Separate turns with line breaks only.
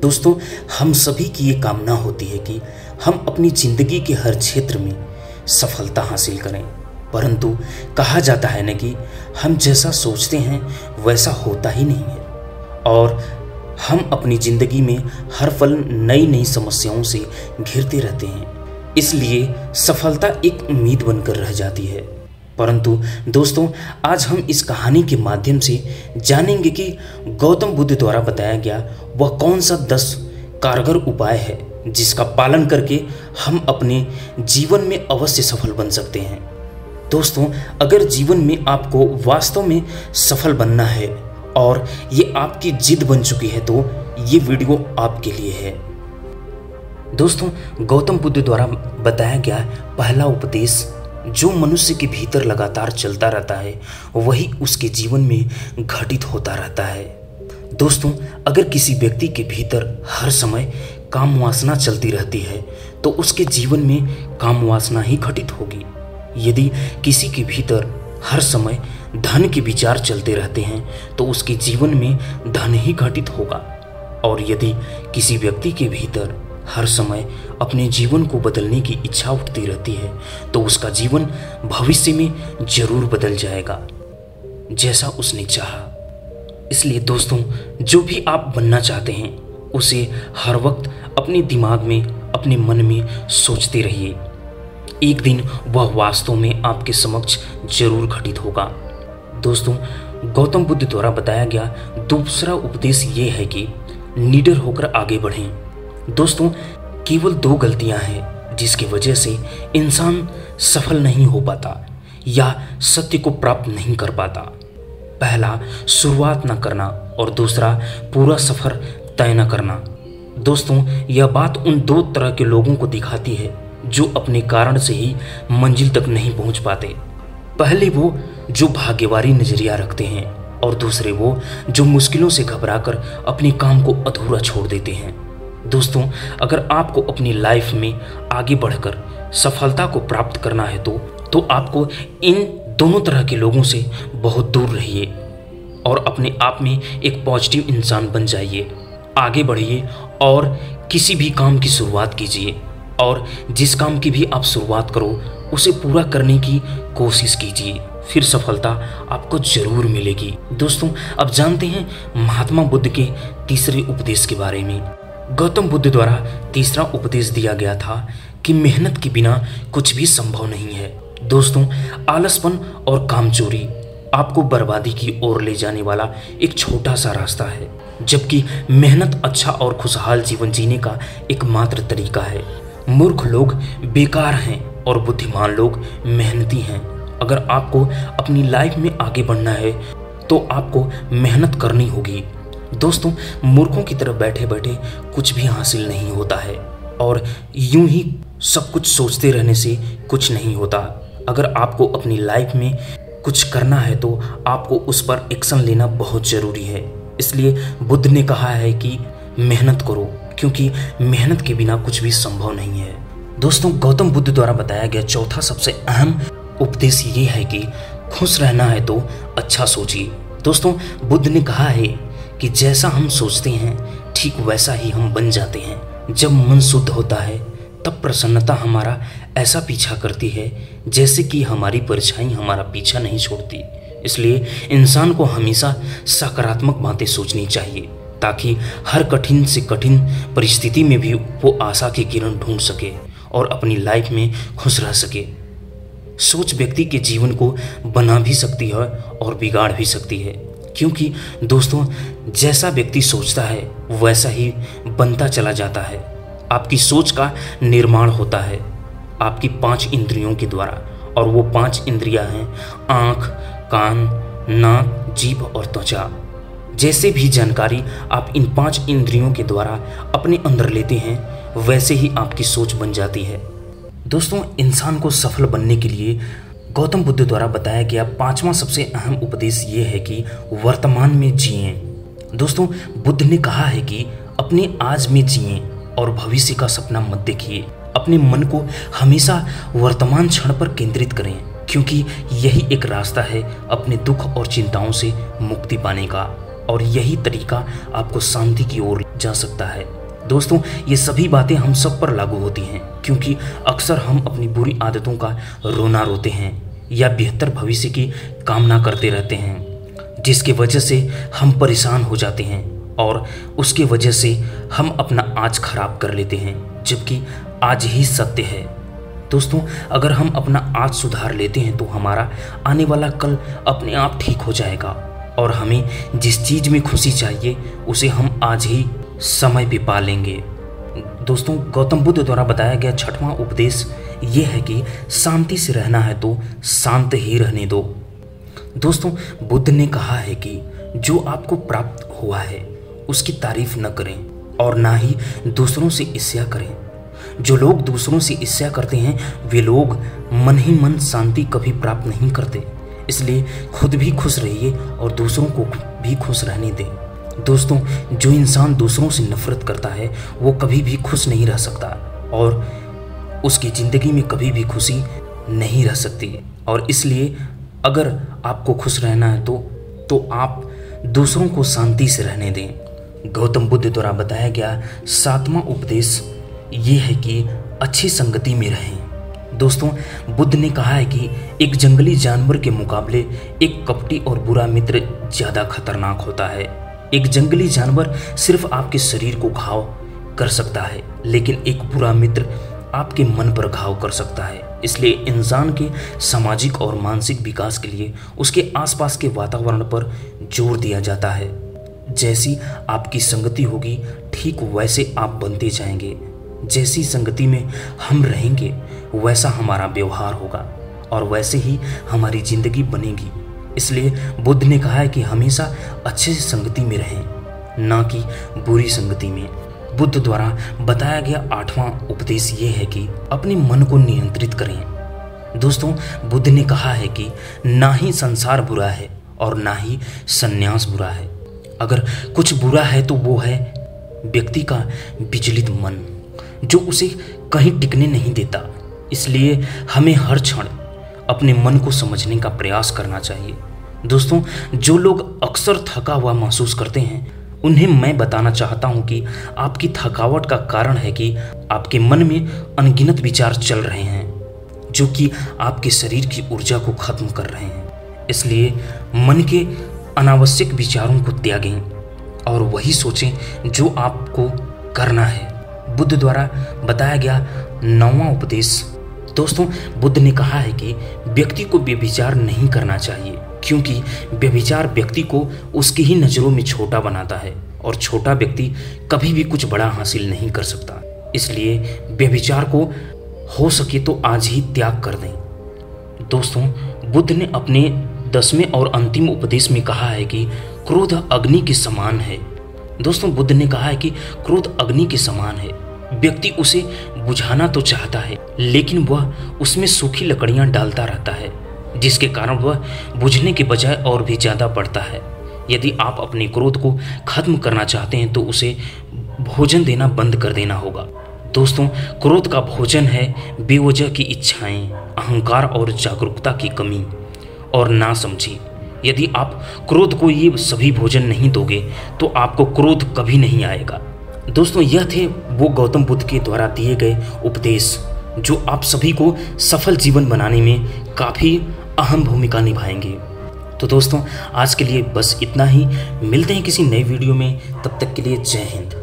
दोस्तों, हम सभी की ये कामना होती है कि हम अपनी जिंदगी के हर क्षेत्र में सफलता हासिल करें, परंतु कहा जाता है ना कि हम जैसा सोचते हैं वैसा होता ही नहीं है और हम अपनी ज़िंदगी में हर पल नई नई समस्याओं से घिरते रहते हैं। इसलिए सफलता एक उम्मीद बनकर रह जाती है। परंतु दोस्तों, आज हम इस कहानी के माध्यम से जानेंगे कि गौतम बुद्ध द्वारा बताया गया वह कौन सा 10 कारगर उपाय है जिसका पालन करके हम अपने जीवन में अवश्य सफल बन सकते हैं। दोस्तों, अगर जीवन में आपको वास्तव में सफल बनना है और ये आपकी जिद बन चुकी है तो ये वीडियो आपके लिए है। दोस्तों, गौतम बुद्ध द्वारा बताया गया पहला उपदेश जो मनुष्य के भीतर लगातार चलता रहता है वही उसके जीवन में घटित होता रहता है। दोस्तों, अगर किसी व्यक्ति के भीतर हर समय काम वासना चलती रहती है तो उसके जीवन में काम वासना ही घटित होगी। यदि किसी के भीतर हर समय धन के विचार चलते रहते हैं तो उसके जीवन में धन ही घटित होगा और यदि किसी व्यक्ति के भीतर हर समय अपने जीवन को बदलने की इच्छा उठती रहती है तो उसका जीवन भविष्य में जरूर बदल जाएगा जैसा उसने चाहा। इसलिए दोस्तों, जो भी आप बनना चाहते हैं उसे हर वक्त अपने दिमाग में, अपने मन में सोचते रहिए। एक दिन वह वास्तव में आपके समक्ष जरूर घटित होगा। दोस्तों, गौतम बुद्ध द्वारा बताया गया दूसरा उपदेश ये है कि निडर होकर आगे बढ़ें। दोस्तों, केवल 2 गलतियां हैं जिसकी वजह से इंसान सफल नहीं हो पाता या सत्य को प्राप्त नहीं कर पाता। पहला, शुरुआत न करना और दूसरा, पूरा सफर तय न करना। दोस्तों, यह बात उन 2 तरह के लोगों को दिखाती है जो अपने कारण से ही मंजिल तक नहीं पहुंच पाते। पहले वो जो भाग्यवारी नजरिया रखते हैं और दूसरे वो जो मुश्किलों से घबराकर अपने काम को अधूरा छोड़ देते हैं। दोस्तों, अगर आपको अपनी लाइफ में आगे बढ़कर सफलता को प्राप्त करना है तो आपको इन दोनों तरह के लोगों से बहुत दूर रहिए और अपने आप में एक पॉजिटिव इंसान बन जाइए। आगे बढ़िए और किसी भी काम की शुरुआत कीजिए और जिस काम की भी आप शुरुआत करो उसे पूरा करने की कोशिश कीजिए, फिर सफलता आपको जरूर मिलेगी। दोस्तों, अब जानते हैं महात्मा बुद्ध के तीसरे उपदेश के बारे में। गौतम बुद्ध द्वारा तीसरा उपदेश दिया गया था कि मेहनत के बिना कुछ भी संभव नहीं है। दोस्तों, आलसपन और कामचोरी आपको बर्बादी की ओर ले जाने वाला एक छोटा सा रास्ता है, जबकि मेहनत अच्छा और खुशहाल जीवन जीने का एकमात्र तरीका है। मूर्ख लोग बेकार हैं और बुद्धिमान लोग मेहनती हैं। अगर आपको अपनी लाइफ में आगे बढ़ना है तो आपको मेहनत करनी होगी। दोस्तों, मूर्खों की तरफ बैठे बैठे कुछ भी हासिल नहीं होता है और यूं ही सब कुछ सोचते रहने से कुछ नहीं होता। अगर आपको अपनी लाइफ में कुछ करना है तो आपको उस पर एक्शन लेना बहुत ज़रूरी है। इसलिए बुद्ध ने कहा है कि मेहनत करो, क्योंकि मेहनत के बिना कुछ भी संभव नहीं है। दोस्तों, गौतम बुद्ध द्वारा बताया गया चौथा सबसे अहम उपदेश ये है कि खुश रहना है तो अच्छा सोचिए। दोस्तों, बुद्ध ने कहा है कि जैसा हम सोचते हैं ठीक वैसा ही हम बन जाते हैं। जब मन शुद्ध होता है तब प्रसन्नता हमारा ऐसा पीछा करती है जैसे कि हमारी परछाई हमारा पीछा नहीं छोड़ती। इसलिए इंसान को हमेशा सकारात्मक बातें सोचनी चाहिए ताकि हर कठिन से कठिन परिस्थिति में भी वो आशा की किरण ढूंढ सके और अपनी लाइफ में खुश रह सके। सोच व्यक्ति के जीवन को बना भी सकती है और बिगाड़ भी सकती है, क्योंकि दोस्तों, जैसा व्यक्ति सोचता है वैसा ही बनता चला जाता है। आपकी सोच का निर्माण होता है आपकी 5 इंद्रियों के द्वारा और वो 5 इंद्रियां हैं आँख, कान, नाक, जीभ और त्वचा। जैसे भी जानकारी आप इन 5 इंद्रियों के द्वारा अपने अंदर लेते हैं वैसे ही आपकी सोच बन जाती है। दोस्तों, इंसान को सफल बनने के लिए गौतम बुद्ध द्वारा बताया गया 5वां सबसे अहम उपदेश ये है कि वर्तमान में जिएं। दोस्तों, बुद्ध ने कहा है कि अपने आज में जिएं और भविष्य का सपना मत देखिए। अपने मन को हमेशा वर्तमान क्षण पर केंद्रित करें, क्योंकि यही एक रास्ता है अपने दुख और चिंताओं से मुक्ति पाने का और यही तरीका आपको शांति की ओर जा सकता है। दोस्तों, ये सभी बातें हम सब पर लागू होती हैं, क्योंकि अक्सर हम अपनी बुरी आदतों का रोना रोते हैं या बेहतर भविष्य की कामना करते रहते हैं, जिसकी वजह से हम परेशान हो जाते हैं और उसके वजह से हम अपना आज खराब कर लेते हैं, जबकि आज ही सत्य है। दोस्तों, अगर हम अपना आज सुधार लेते हैं तो हमारा आने वाला कल अपने आप ठीक हो जाएगा और हमें जिस चीज़ में खुशी चाहिए उसे हम आज ही समय पे पा लेंगे। दोस्तों, गौतम बुद्ध द्वारा बताया गया 6वां उपदेश ये है कि शांति से रहना है तो शांत ही रहने दो। दोस्तों, बुद्ध ने कहा है कि जो आपको प्राप्त हुआ है उसकी तारीफ न करें और ना ही दूसरों से ईर्ष्या करें। जो लोग दूसरों से ईर्ष्या करते हैं वे लोग मन ही मन शांति कभी प्राप्त नहीं करते। इसलिए खुद भी खुश रहिए और दूसरों को भी खुश रहने दें। दोस्तों, जो इंसान दूसरों से नफरत करता है वो कभी भी खुश नहीं रह सकता और उसकी ज़िंदगी में कभी भी खुशी नहीं रह सकती। और इसलिए अगर आपको खुश रहना है तो आप दूसरों को शांति से रहने दें। गौतम बुद्ध द्वारा बताया गया 7वां उपदेश ये है कि अच्छी संगति में रहें। दोस्तों, बुद्ध ने कहा है कि एक जंगली जानवर के मुकाबले एक कपटी और बुरा मित्र ज़्यादा खतरनाक होता है। एक जंगली जानवर सिर्फ आपके शरीर को घाव कर सकता है, लेकिन एक बुरा मित्र आपके मन पर घाव कर सकता है। इसलिए इंसान के सामाजिक और मानसिक विकास के लिए उसके आसपास के वातावरण पर जोर दिया जाता है। जैसी आपकी संगति होगी ठीक वैसे आप बनते जाएंगे। जैसी संगति में हम रहेंगे वैसा हमारा व्यवहार होगा और वैसे ही हमारी जिंदगी बनेगी। इसलिए बुद्ध ने कहा है कि हमेशा अच्छे संगति में रहें, ना कि बुरी संगति में। बुद्ध द्वारा बताया गया 8वां उपदेश ये है कि अपने मन को नियंत्रित करें। दोस्तों, बुद्ध ने कहा है कि ना ही संसार बुरा है और ना ही संन्यास बुरा है। अगर कुछ बुरा है तो वो है व्यक्ति का विचलित मन, जो उसे कहीं टिकने नहीं देता। इसलिए हमें हर क्षण अपने मन को समझने का प्रयास करना चाहिए। दोस्तों, जो लोग अक्सर थका हुआ महसूस करते हैं उन्हें मैं बताना चाहता हूं कि आपकी थकावट का कारण है कि आपके मन में अनगिनत विचार चल रहे हैं जो कि आपके शरीर की ऊर्जा को खत्म कर रहे हैं। इसलिए मन के अनावश्यक विचारों को त्यागें और वही सोचें जो आपको करना है। बुद्ध द्वारा बताया गया 9वां उपदेश। दोस्तों, बुद्ध ने कहा है कि व्यक्ति को व्यभिचार नहीं करना चाहिए, क्योंकि व्यभिचार व्यक्ति को उसकी ही नज़रों में छोटा बनाता है और छोटा व्यक्ति कभी भी कुछ बड़ा हासिल नहीं कर सकता। इसलिए व्यभिचार को हो सके तो आज ही त्याग कर दें। दोस्तों, बुद्ध ने अपने 10वें और अंतिम उपदेश में कहा है कि क्रोध अग्नि के समान है। दोस्तों, बुद्ध ने कहा है कि क्रोध अग्नि के समान है। व्यक्ति उसे बुझाना तो चाहता है, लेकिन वह उसमें सूखी लकड़ियां डालता रहता है, जिसके कारण वह बुझने के बजाय और भी ज़्यादा बढ़ता है। यदि आप अपने क्रोध को खत्म करना चाहते हैं तो उसे भोजन देना बंद कर देना होगा। दोस्तों, क्रोध का भोजन है बेवजह की इच्छाएं, अहंकार और जागरूकता की कमी और नासमझी। यदि आप क्रोध को ये सभी भोजन नहीं दोगे तो आपको क्रोध कभी नहीं आएगा। दोस्तों, यह थे वो गौतम बुद्ध के द्वारा दिए गए उपदेश जो आप सभी को सफल जीवन बनाने में काफ़ी अहम भूमिका निभाएंगे। तो दोस्तों, आज के लिए बस इतना ही। मिलते हैं किसी नई वीडियो में, तब तक के लिए जय हिंद।